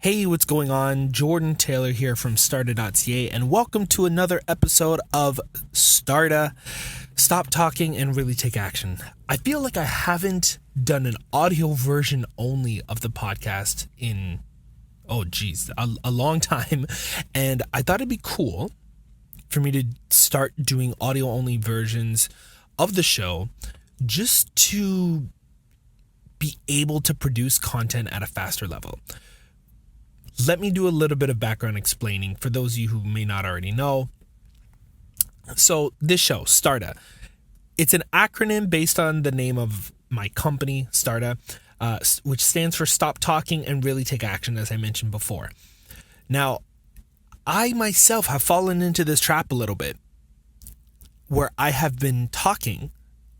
Hey, what's going on? Jordan Taylor here from STARTA.ca, and welcome to another episode of STARTA. Stop talking and really take action. I feel like I haven't done an audio version only of the podcast in, a long time, and I thought it'd be cool for me to start doing audio only versions of the show just to be able to produce content at a faster level. Let me do a little bit of background explaining for those of you who may not already know. So this show, STARTA, it's an acronym based on the name of my company, STARTA, which stands for Stop Talking and Really Take Action, as I mentioned before. Now, I myself have fallen into this trap a little bit where I have been talking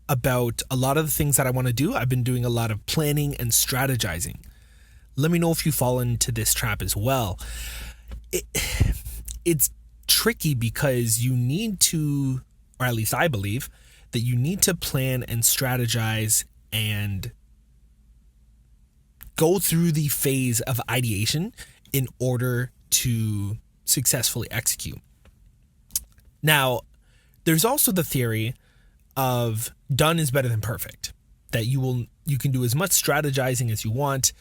about a lot of the things that I want to do. I've been doing a lot of planning and strategizing. Let me know if you fall into this trap as well. It's tricky because you need to, or at least I believe, that you need to plan and strategize and go through the phase of ideation in order to successfully execute. Now, there's also the theory of done is better than perfect, that you can do as much strategizing as you want,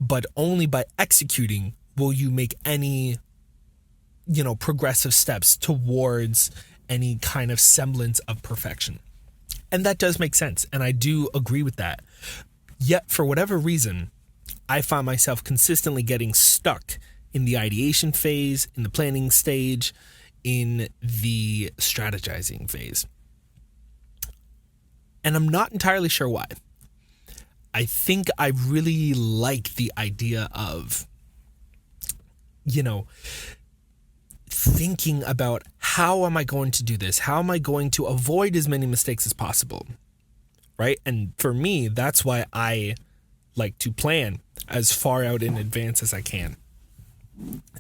but only by executing will you make any, progressive steps towards any kind of semblance of perfection. And that does make sense. And I do agree with that. Yet, for whatever reason, I find myself consistently getting stuck in the ideation phase, in the planning stage, in the strategizing phase. And I'm not entirely sure why. I think I really like the idea of, thinking about how am I going to do this? How am I going to avoid as many mistakes as possible? Right? And for me, that's why I like to plan as far out in advance as I can.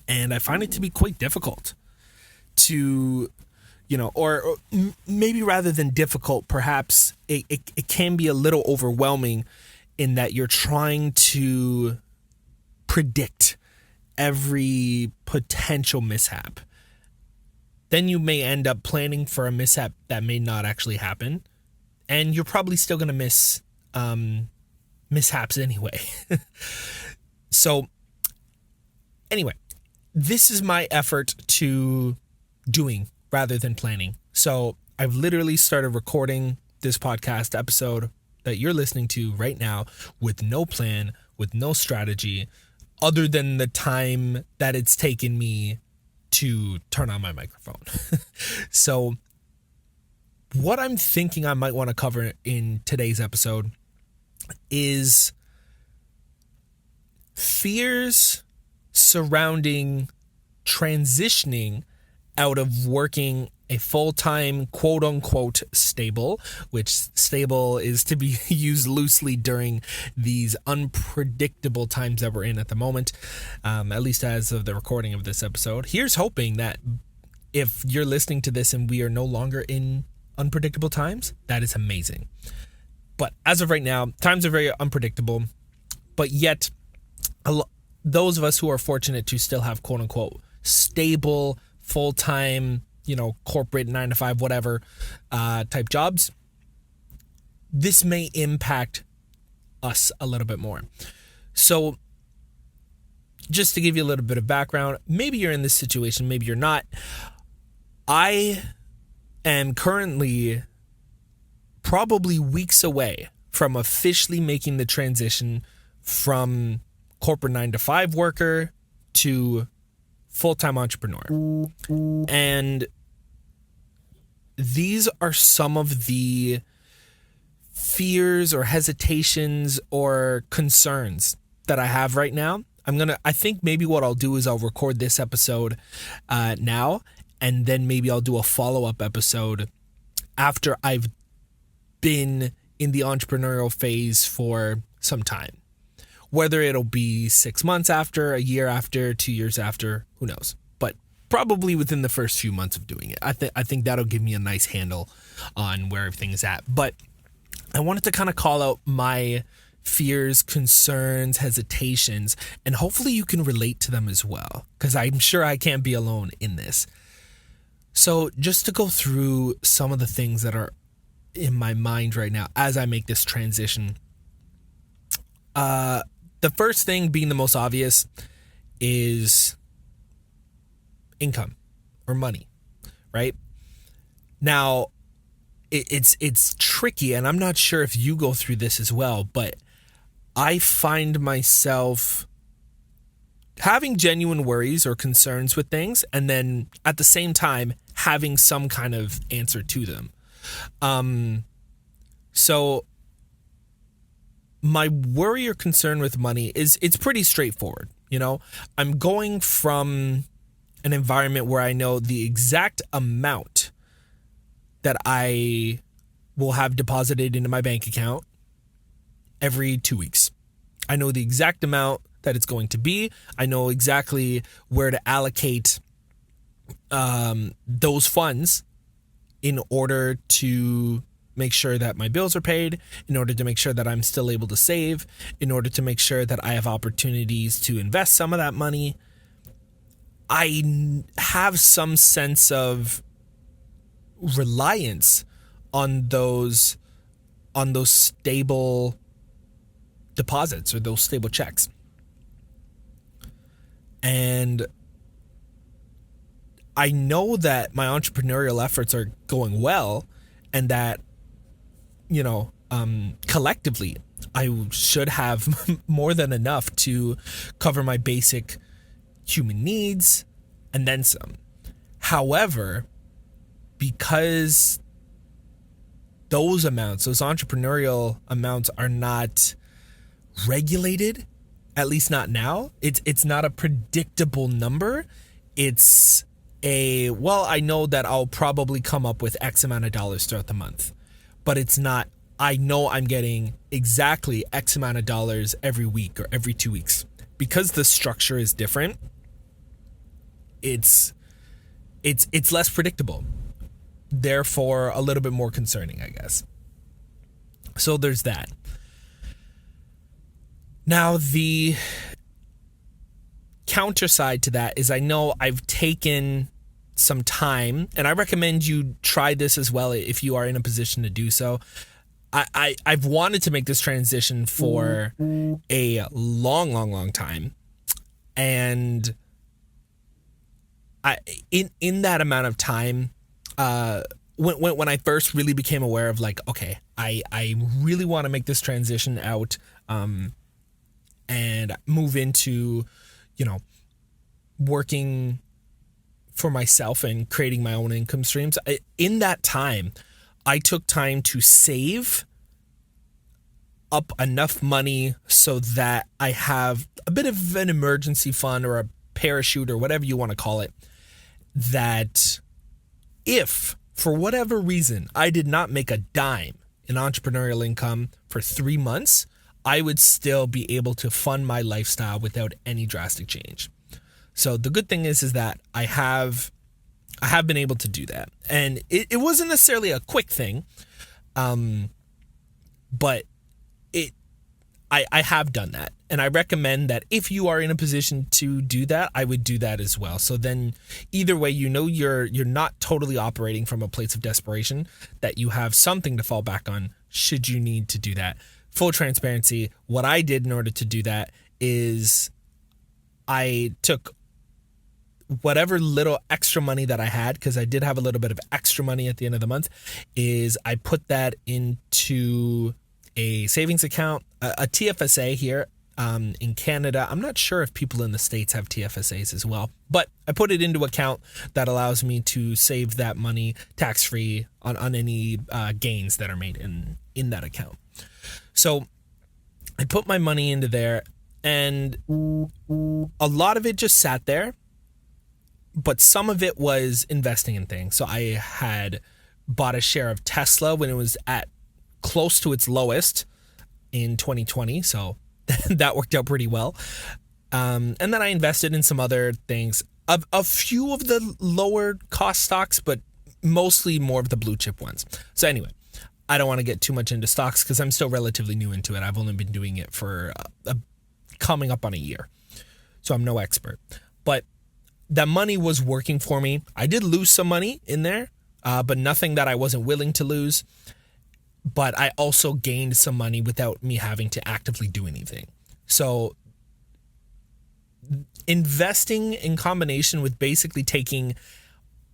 And I find it to be quite difficult to, or maybe rather than difficult, perhaps it can be a little overwhelming in that you're trying to predict every potential mishap. Then you may end up planning for a mishap that may not actually happen, and you're probably still going to miss mishaps anyway. So anyway, this is my effort to doing rather than planning. So I've literally started recording this podcast episode that you're listening to right now with no plan, with no strategy, other than the time that it's taken me to turn on my microphone. So what I'm thinking I might want to cover in today's episode is fears surrounding transitioning out of working a full-time, quote-unquote, stable, which stable is to be used loosely during these unpredictable times that we're in at the moment, at least as of the recording of this episode. Here's hoping that if you're listening to this and we are no longer in unpredictable times, that is amazing. But as of right now, times are very unpredictable, but yet those of us who are fortunate to still have, quote-unquote, stable, full-time, corporate 9-to-5, whatever, type jobs, this may impact us a little bit more. So just to give you a little bit of background, maybe you're in this situation, maybe you're not. I am currently probably weeks away from officially making the transition from corporate 9-to-5 worker to full-time entrepreneur. And these are some of the fears or hesitations or concerns that I have right now. I think maybe what I'll do is I'll record this episode now, and then maybe I'll do a follow-up episode after I've been in the entrepreneurial phase for some time. Whether it'll be 6 months after, a year after, 2 years after, who knows? But probably within the first few months of doing it. I think that'll give me a nice handle on where everything is at. But I wanted to kind of call out my fears, concerns, hesitations, and hopefully you can relate to them as well, because I'm sure I can't be alone in this. So just to go through some of the things that are in my mind right now as I make this transition. The first thing, being the most obvious, is income or money, right? Now, it's tricky, and I'm not sure if you go through this as well, but I find myself having genuine worries or concerns with things, and then at the same time having some kind of answer to them. So my worry or concern with money it's pretty straightforward. I'm going from an environment where I know the exact amount that I will have deposited into my bank account every 2 weeks. I know the exact amount that it's going to be. I know exactly where to allocate those funds in order to make sure that my bills are paid, in order to make sure that I'm still able to save, in order to make sure that I have opportunities to invest some of that money. I have some sense of reliance on those stable deposits or those stable checks. And I know that my entrepreneurial efforts are going well, and that, collectively, I should have more than enough to cover my basic human needs and then some. However, because those entrepreneurial amounts are not regulated, at least not now, it's not a predictable number. It's I know that I'll probably come up with X amount of dollars throughout the month, but it's not, I know I'm getting exactly X amount of dollars every week or every 2 weeks. Because the structure is different, it's less predictable. Therefore, a little bit more concerning, I guess. So there's that. Now, the counter side to that is I know I've taken some time, and I recommend you try this as well if you are in a position to do so. I've wanted to make this transition for a long time, and in that amount of time, when I first really became aware of okay, I really want to make this transition out, and move into, working for myself and creating my own income streams. In that time, I took time to save up enough money so that I have a bit of an emergency fund or a parachute or whatever you want to call it, that if for whatever reason I did not make a dime in entrepreneurial income for 3 months, I would still be able to fund my lifestyle without any drastic change. So the good thing is that I have been able to do that. And it wasn't necessarily a quick thing, but I have done that. And I recommend that if you are in a position to do that, I would do that as well. So then either way, you're not totally operating from a place of desperation, that you have something to fall back on should you need to do that. Full transparency, what I did in order to do that is I took whatever little extra money that I had, because I did have a little bit of extra money at the end of the month, is I put that into a savings account, a TFSA here in Canada. I'm not sure if people in the States have TFSAs as well, but I put it into an account that allows me to save that money tax-free on any gains that are made in that account. So I put my money into there, and a lot of it just sat there, but some of it was investing in things. So I had bought a share of Tesla when it was at close to its lowest in 2020. So that worked out pretty well. And then I invested in some other things, a few of the lower cost stocks, but mostly more of the blue chip ones. So anyway, I don't want to get too much into stocks because I'm still relatively new into it. I've only been doing it for coming up on a year. So I'm no expert. But that money was working for me. I did lose some money in there, but nothing that I wasn't willing to lose. But I also gained some money without me having to actively do anything. So investing in combination with basically taking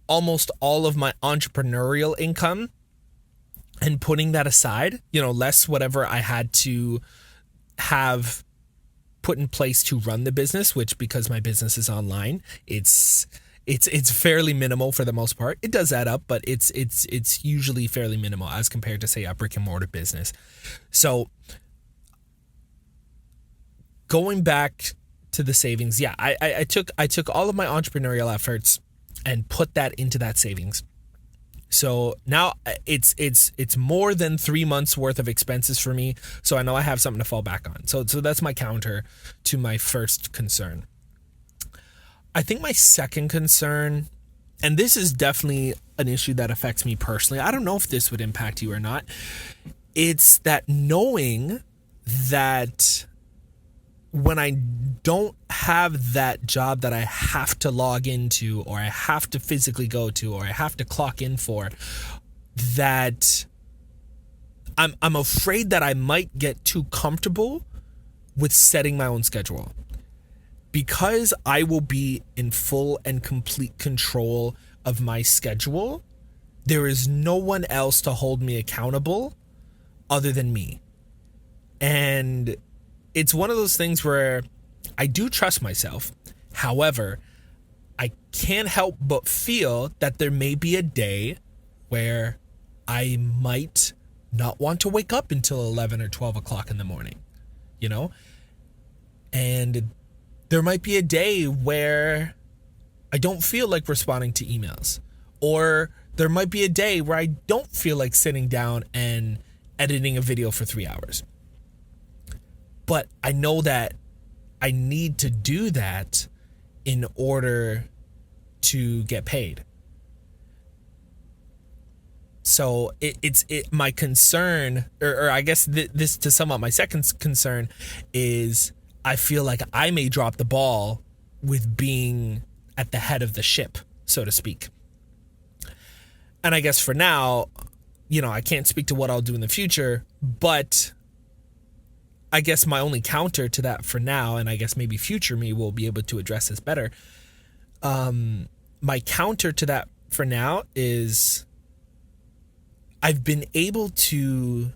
almost all of my entrepreneurial income and putting that aside, less whatever I had to have put in place to run the business, which because my business is online, it's fairly minimal for the most part. It does add up, but it's usually fairly minimal as compared to, say, a brick and mortar business. So going back to the savings, yeah, I took all of my entrepreneurial efforts and put that into that savings. So now it's more than 3 months worth of expenses for me. So I know I have something to fall back on. So that's my counter to my first concern. I think my second concern, and this is definitely an issue that affects me personally. I don't know if this would impact you or not. It's that knowing that when I don't have that job that I have to log into or I have to physically go to or I have to clock in for, that I'm afraid that I might get too comfortable with setting my own schedule. Because I will be in full and complete control of my schedule, there is no one else to hold me accountable other than me. And it's one of those things where I do trust myself. However, I can't help but feel that there may be a day where I might not want to wake up until 11 or 12 o'clock in the morning, And there might be a day where I don't feel like responding to emails. Or there might be a day where I don't feel like sitting down and editing a video for 3 hours. But I know that I need to do that in order to get paid. So it's my concern, or I guess this to sum up my second concern is I feel like I may drop the ball with being at the head of the ship, so to speak. And I guess for now, I can't speak to what I'll do in the future, but I guess my only counter to that for now, and I guess maybe future me will be able to address this better. My counter to that for now is I've been able to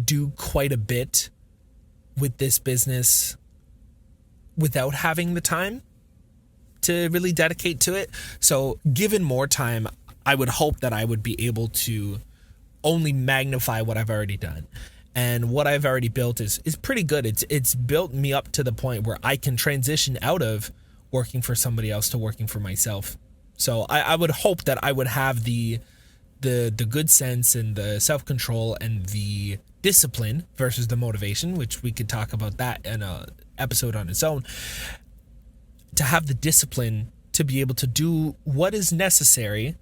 do quite a bit with this business without having the time to really dedicate to it. So given more time, I would hope that I would be able to only magnify what I've already done. And what I've already built is pretty good. It's built me up to the point where I can transition out of working for somebody else to working for myself. So I would hope that I would have the good sense and the self-control and the discipline versus the motivation, which we could talk about that in an episode on its own, to have the discipline to be able to do what is necessary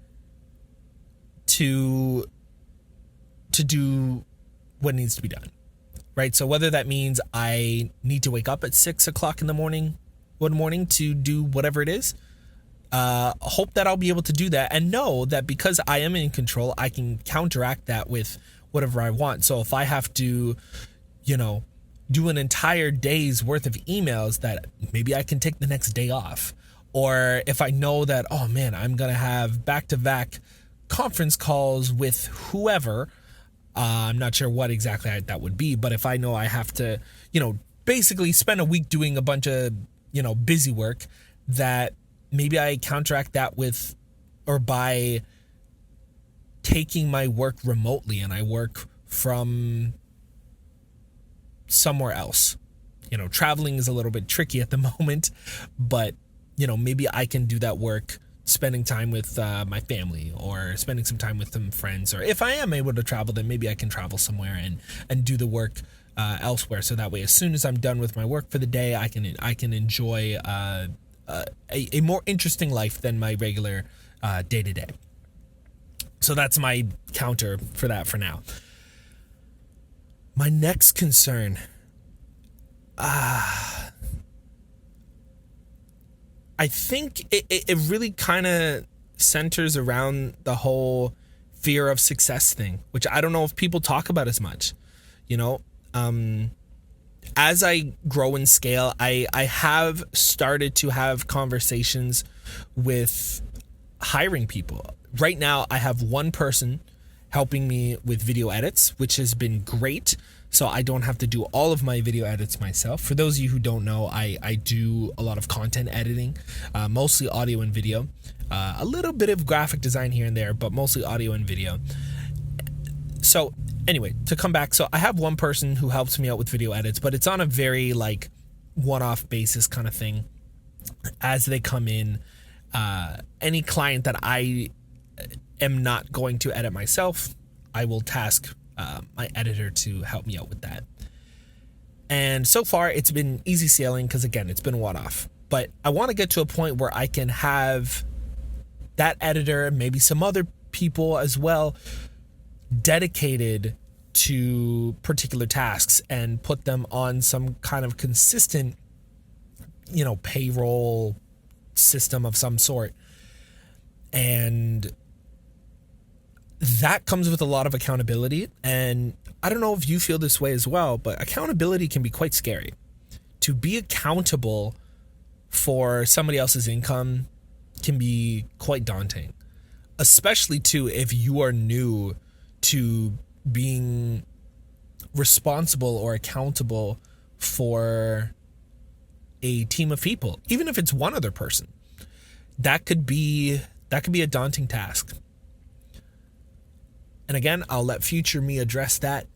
to do what needs to be done, right? So whether that means I need to wake up at 6 o'clock in the morning, one morning to do whatever it is, hope that I'll be able to do that and know that because I am in control, I can counteract that with whatever I want. So if I have to, do an entire day's worth of emails, that maybe I can take the next day off. Or if I know that, oh man, I'm going to have back-to-back conference calls with whoever, I'm not sure what exactly that would be, but if I know I have to, basically spend a week doing a bunch of, busy work, that maybe I counteract that with, or by taking my work remotely and I work from somewhere else. Traveling is a little bit tricky at the moment, but, maybe I can do that work spending time with my family or spending some time with some friends. Or if I am able to travel, then maybe I can travel somewhere and do the work elsewhere. So that way, as soon as I'm done with my work for the day, I can enjoy a more interesting life than my regular day-to-day. So that's my counter for that for now. My next concern, I think it really kind of centers around the whole fear of success thing, which I don't know if people talk about as much. You know, as I grow in scale, I have started to have conversations with hiring people. Right now, I have one person helping me with video edits, which has been great. So I don't have to do all of my video edits myself. For those of you who don't know, I do a lot of content editing, mostly audio and video, a little bit of graphic design here and there, but mostly audio and video. So anyway, to come back, so I have one person who helps me out with video edits, but it's on a very like one-off basis kind of thing. As they come in, any client that I am not going to edit myself, I will task my editor to help me out with that. And so far it's been easy sailing because again, it's been one-off, but I want to get to a point where I can have that editor, maybe some other people as well, dedicated to particular tasks and put them on some kind of consistent, you know, payroll system of some sort. And that comes with a lot of accountability. And I don't know if you feel this way as well, but accountability can be quite scary. To be accountable for somebody else's income can be quite daunting, especially too if you are new to being responsible or accountable for a team of people. Even if it's one other person, that could be a daunting task. And again, I'll let future me address that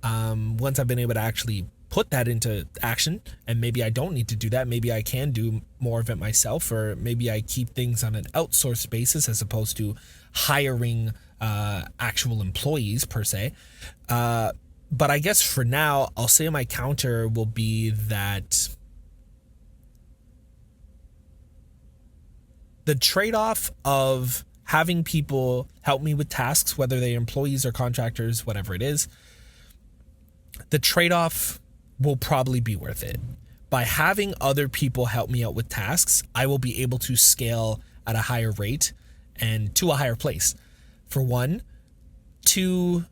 once I've been able to actually put that into action. And maybe I don't need to do that. Maybe I can do more of it myself, or maybe I keep things on an outsourced basis as opposed to hiring actual employees per se. But I guess for now, I'll say my counter will be that the trade-off of having people help me with tasks, whether they're employees or contractors, whatever it is, the trade-off will probably be worth it. By having other people help me out with tasks, I will be able to scale at a higher rate and to a higher place. For one. Two,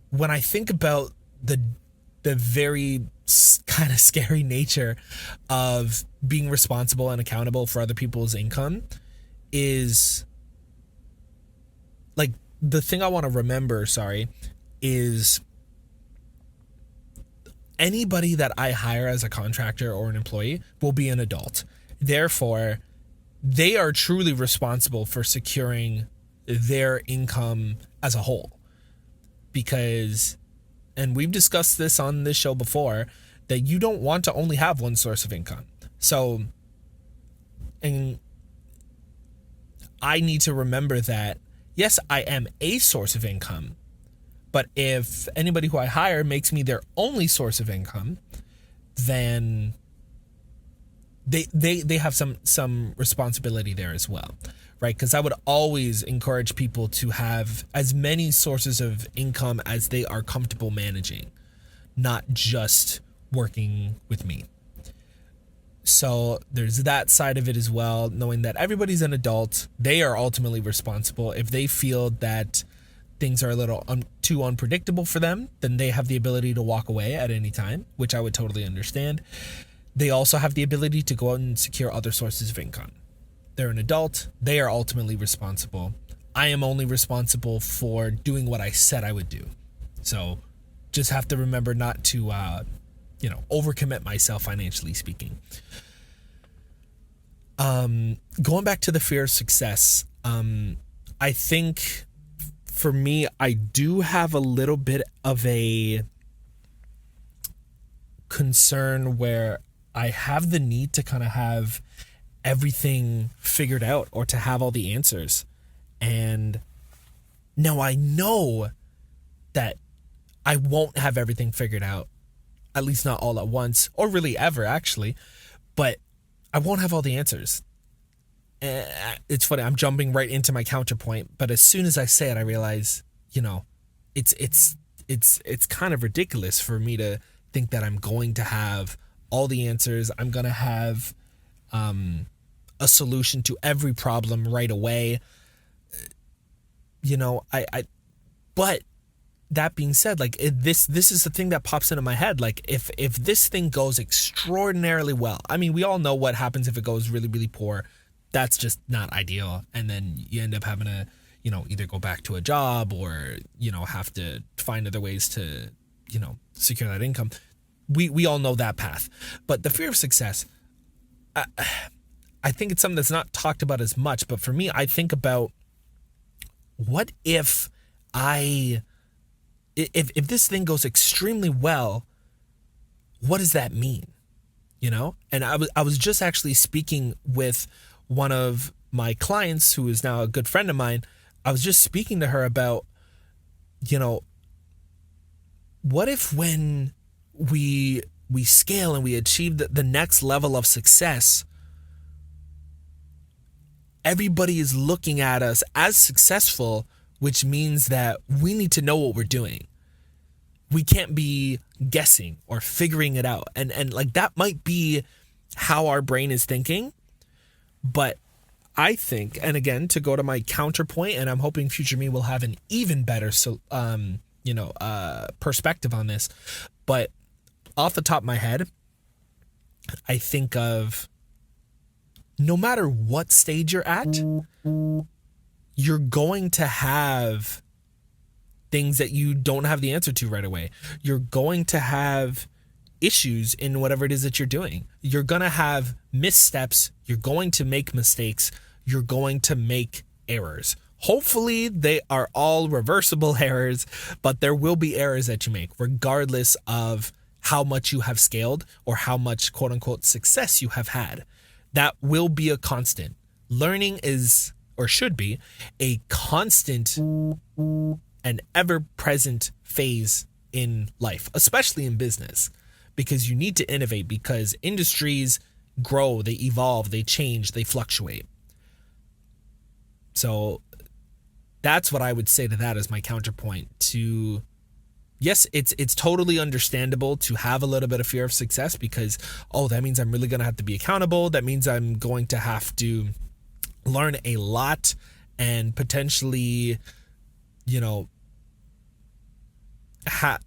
when I think about the very kind of scary nature of being responsible and accountable for other people's income, is like the thing I want to remember, is anybody that I hire as a contractor or an employee will be an adult. Therefore, they are truly responsible for securing their income as a whole. Because, and we've discussed this on this show before, that you don't want to only have one source of income. So, and I need to remember that, yes, I am a source of income, but if anybody who I hire makes me their only source of income, then they have some responsibility there as well, right? Because I would always encourage people to have as many sources of income as they are comfortable managing, not just working with me. So there's that side of it as well, knowing that everybody's an adult. They are ultimately responsible. If they feel that things are a little too unpredictable for them, then they have the ability to walk away at any time, which I would totally understand. They also have the ability to go out and secure other sources of income. They're an adult. They are ultimately responsible. I am only responsible for doing what I said I would do. So just have to remember not to, overcommit myself financially speaking. Going back to the fear of success, I think for me, I do have a little bit of a concern where I have the need to kind of have everything figured out or to have all the answers. And now I know that I won't have everything figured out, at least not all at once, or really ever actually, but I won't have all the answers. It's funny, I'm jumping right into my counterpoint, but as soon as I say it, I realize, it's kind of ridiculous for me to think that I'm going to have all the answers. I'm going to have a solution to every problem right away. But that being said, like this is the thing that pops into my head. Like if this thing goes extraordinarily well, I mean, we all know what happens if it goes really, really poor. That's just not ideal. And then you end up having to, either go back to a job or, have to find other ways to, secure that income. We all know that path. But the fear of success, I think it's something that's not talked about as much. But for me, I think about, what if if this thing goes extremely well, what does that mean? And I was just actually speaking with one of my clients who is now a good friend of mine. I was just speaking to her about, what if when we scale and we achieve the next level of success, everybody is looking at us as successful, which means that we need to know what we're doing. We can't be guessing or figuring it out. And like that might be how our brain is thinking. But I think, and again, to go to my counterpoint, and I'm hoping future me will have an even better perspective on this. But off the top of my head, I think of, no matter what stage you're at, you're going to have things that you don't have the answer to right away. You're going to have issues in whatever it is that you're doing. You're going to have missteps. You're going to make mistakes. You're going to make errors. Hopefully they are all reversible errors, but there will be errors that you make regardless of how much you have scaled or how much quote unquote success you have had. That will be a constant. Learning is, or should be, a constant and ever-present phase in life, especially in business, because you need to innovate, because industries grow, they evolve, they change, they fluctuate. So that's what I would say to that as my counterpoint to, yes, it's totally understandable to have a little bit of fear of success because, that means I'm really going to have to be accountable. That means I'm going to have to learn a lot and potentially,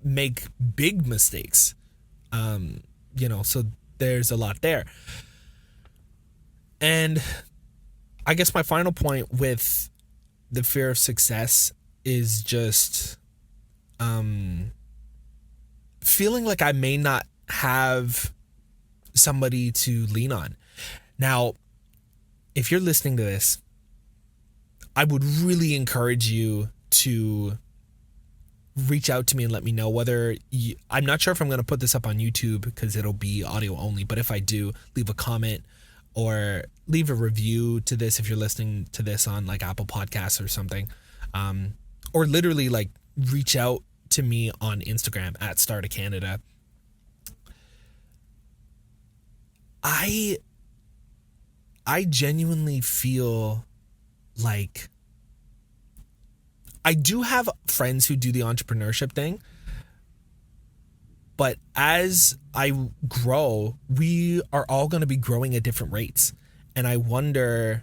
make big mistakes. So there's a lot there. And I guess my final point with the fear of success is just feeling like I may not have somebody to lean on. Now, if you're listening to this, I would really encourage you to reach out to me and let me know whether I'm not sure if I'm going to put this up on YouTube because it'll be audio only, but if I do, leave a comment or leave a review to this if you're listening to this on like Apple Podcasts or something, or literally like reach out to me on Instagram at STARTA Canada. I genuinely feel like I do have friends who do the entrepreneurship thing, but as I grow, we are all going to be growing at different rates. And I wonder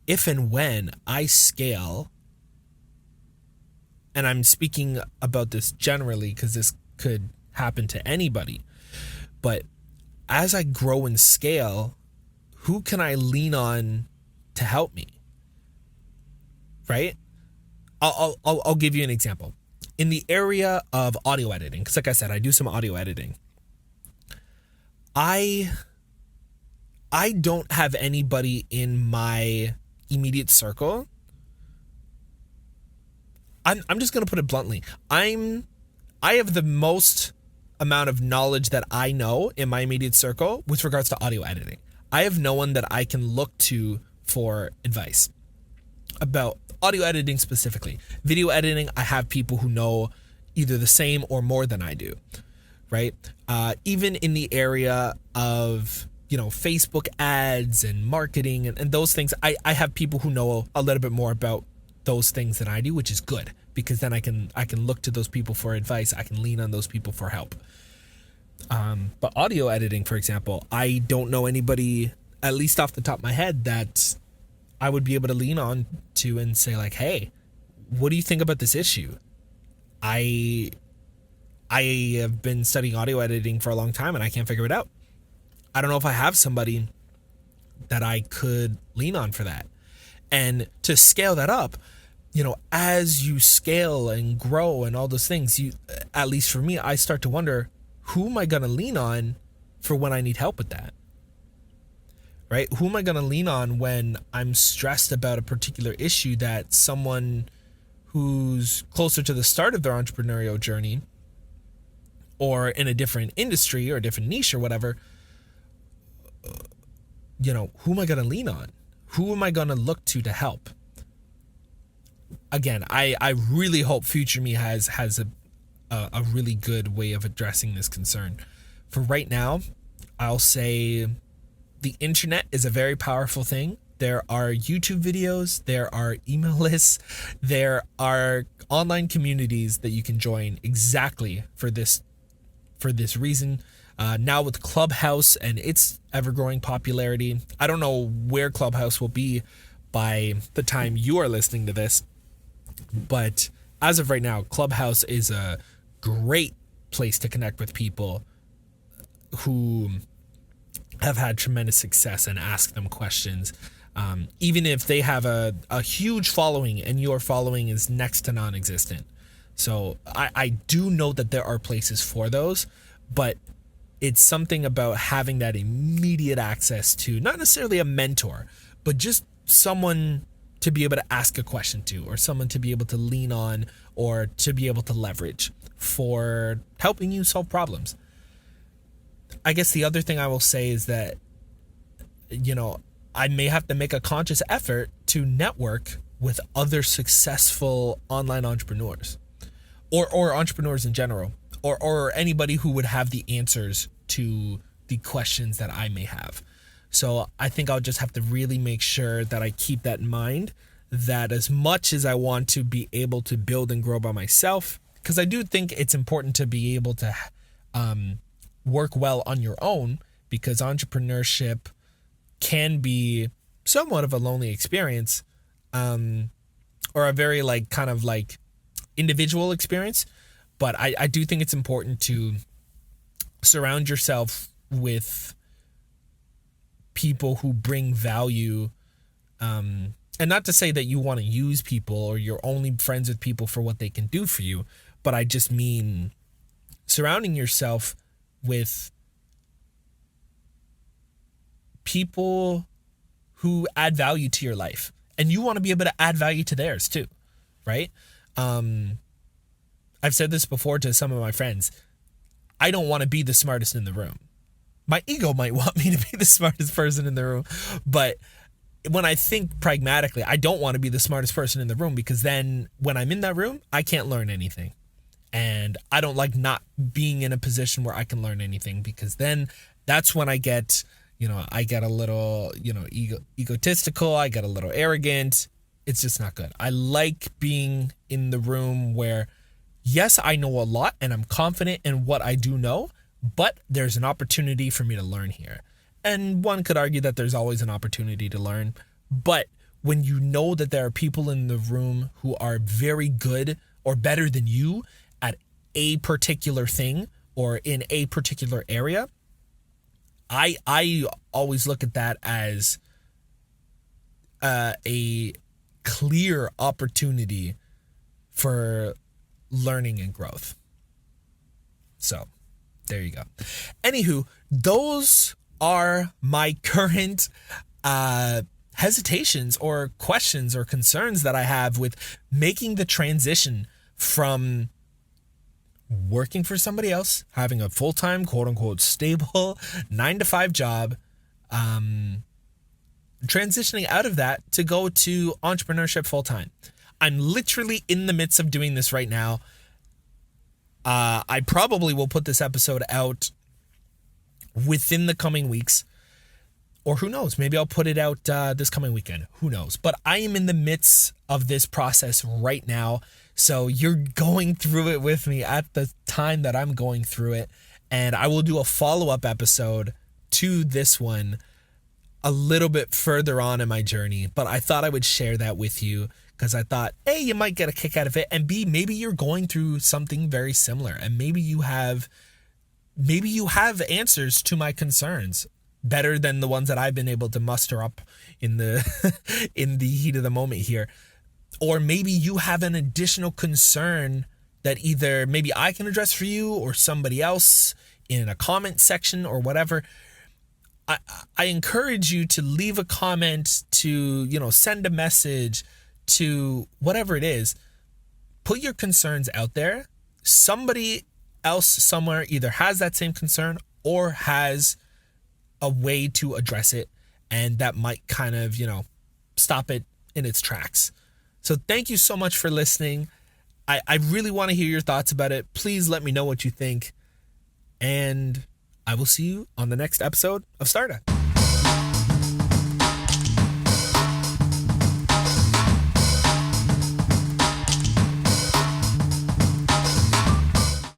if and when I scale, and I'm speaking about this generally because this could happen to anybody, but as I grow and scale, who can I lean on to help me? Right? I'll give you an example. In the area of audio editing, because like I said, I do some audio editing. I don't have anybody in my immediate circle. I'm just gonna put it bluntly. I have the most amount of knowledge that I know in my immediate circle with regards to audio editing. I have no one that I can look to for advice about audio editing specifically. Video editing, I have people who know either the same or more than I do, right? Even in the area of, Facebook ads and marketing and those things. I have people who know a little bit more about those things than I do, which is good, because then I can look to those people for advice. I can lean on those people for help. But audio editing, for example, I don't know anybody, at least off the top of my head, that I would be able to lean on to and say like, hey, what do you think about this issue? I have been studying audio editing for a long time and I can't figure it out. I don't know if I have somebody that I could lean on for that. And to scale that up, as you scale and grow and all those things, at least for me, I start to wonder, who am I going to lean on for when I need help with that? Right? Who am I going to lean on when I'm stressed about a particular issue that someone who's closer to the start of their entrepreneurial journey or in a different industry or a different niche or whatever, who am I going to lean on? Who am I going to look to help? Again, I really hope future me has a really good way of addressing this concern. For right now, I'll say the internet is a very powerful thing. There are YouTube videos, there are email lists, there are online communities that you can join exactly for this reason. Now with Clubhouse and its ever-growing popularity, I don't know where Clubhouse will be by the time you are listening to this, but as of right now, Clubhouse is a great place to connect with people who have had tremendous success and ask them questions. Even if they have a huge following and your following is next to non-existent. So I do know that there are places for those, but it's something about having that immediate access to not necessarily a mentor, but just someone to be able to ask a question to, or someone to be able to lean on, or to be able to leverage for helping you solve problems. I guess the other thing I will say is that, I may have to make a conscious effort to network with other successful online entrepreneurs or entrepreneurs in general, or anybody who would have the answers to the questions that I may have. So I think I'll just have to really make sure that I keep that in mind, that as much as I want to be able to build and grow by myself, because I do think it's important to be able to work well on your own, because entrepreneurship can be somewhat of a lonely experience, or a very individual experience. But I do think it's important to surround yourself with people who bring value, and not to say that you want to use people or you're only friends with people for what they can do for you, but I just mean surrounding yourself with people who add value to your life, and you want to be able to add value to theirs too, right? I've said this before to some of my friends. I don't want to be the smartest in the room. My ego might want me to be the smartest person in the room, but when I think pragmatically, I don't want to be the smartest person in the room, because then when I'm in that room, I can't learn anything. And I don't like not being in a position where I can learn anything, because then that's when I get a little, egotistical. I get a little arrogant. It's just not good. I like being in the room where, yes, I know a lot and I'm confident in what I do know, but there's an opportunity for me to learn here. And one could argue that there's always an opportunity to learn. But when you know that there are people in the room who are very good or better than you at a particular thing or in a particular area, I always look at that as a clear opportunity for learning and growth. So there you go. Anywho, those are my current hesitations or questions or concerns that I have with making the transition from working for somebody else, having a full-time, quote-unquote, stable 9-to-5 job, transitioning out of that to go to entrepreneurship full-time. I'm literally in the midst of doing this right now. I probably will put this episode out within the coming weeks. Or who knows, maybe I'll put it out this coming weekend. Who knows? But I am in the midst of this process right now. So you're going through it with me at the time that I'm going through it. And I will do a follow-up episode to this one a little bit further on in my journey. But I thought I would share that with you because I thought, A, you might get a kick out of it. And B, maybe you're going through something very similar. And maybe you have answers to my concerns better than the ones that I've been able to muster up in the in the heat of the moment here. Or maybe you have an additional concern that either maybe I can address for you or somebody else in a comment section or whatever. I encourage you to leave a comment, to, send a message, to whatever it is. Put your concerns out there. Somebody else somewhere either has that same concern or has a way to address it, and that might kind of, stop it in its tracks. So thank you so much for listening. I really want to hear your thoughts about it. Please let me know what you think, and I will see you on the next episode of STARTA.